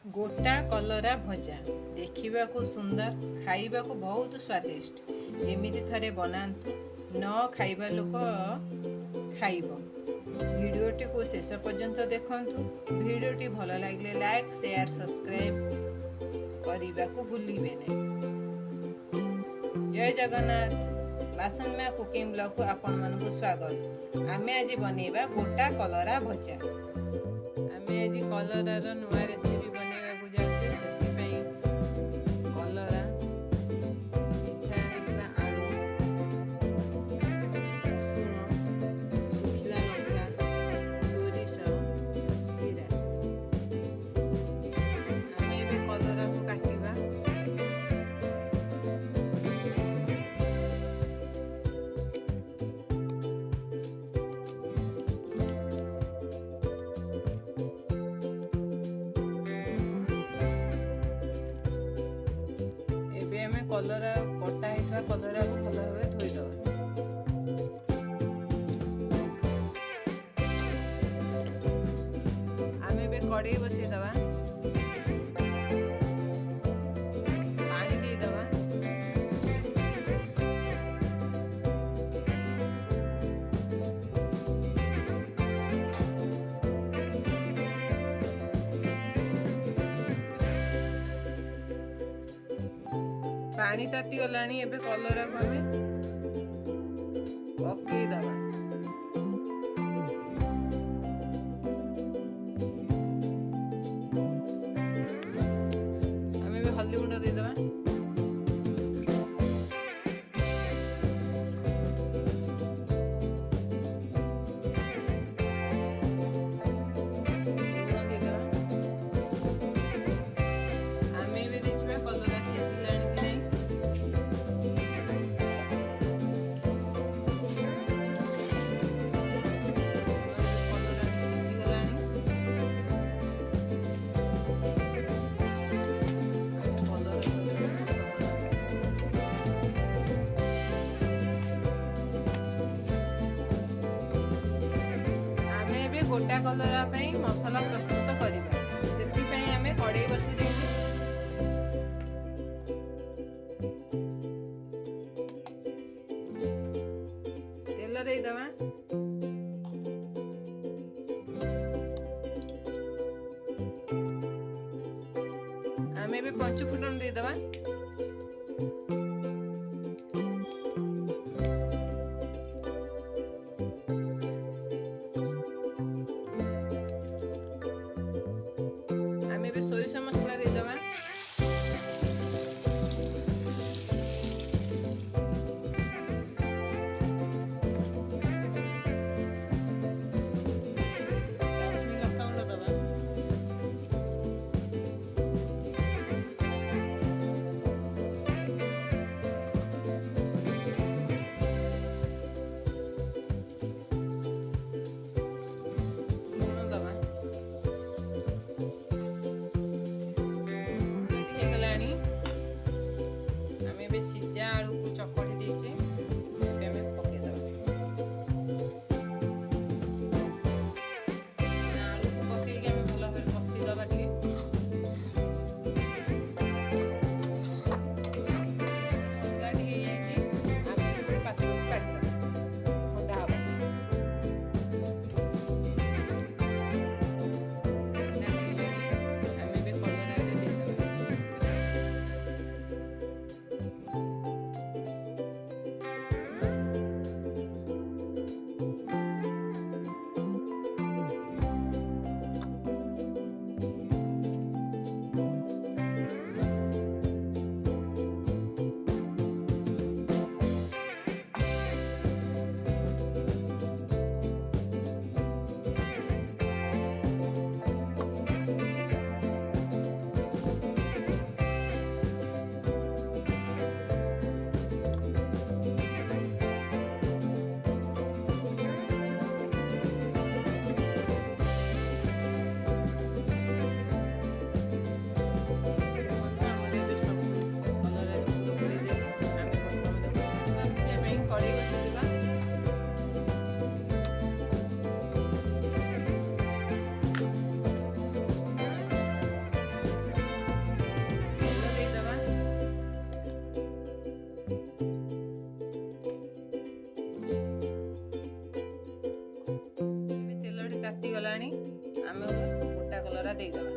गोटा कलरा भजा देखा सुंदर खाइबा बहुत स्वादिष्ट एमिति थरे बनातु न खाइबा लोक खाइब। भिडियोटी को शेष पर्यंत देखंतु। भिडियोटी भल लगे लाइक शेयर सब्सक्राइब करने को भूलिबे नहीं। जय जगन्नाथ। बासन माँ कुकिंग ब्लॉग को आपण मानक स्वागत। आमे आज बनैबा गोटा कलरा भजा। आमे आज कलरार नुआ रेसिपी बनैबा को जाउछे। सेथिपई कलरा सिझा हेतबा आलू रसुण सुखिला लंका सोरिष जीरा आमे एबे कलरा को काटिबा। कलरा कटा होता कलरा को भल भाव धोईदबा। आम ए कड़े बसईदबा पानी देदबा। पानी ताती गलानी एबे कलरा को हमें पकई दबा। हमें भी हल्दी गुंड दे दबा। गोटा कलरा मसला प्रस्तुत करिबा। सेति आमे कड़े बसई देइछी। तेल देदबा। आमे भी पंच फुटन देदबा। सोरिष मसला देदबा। काश्मीरी लंका गुंड दबा। ଦେଇଦେବା।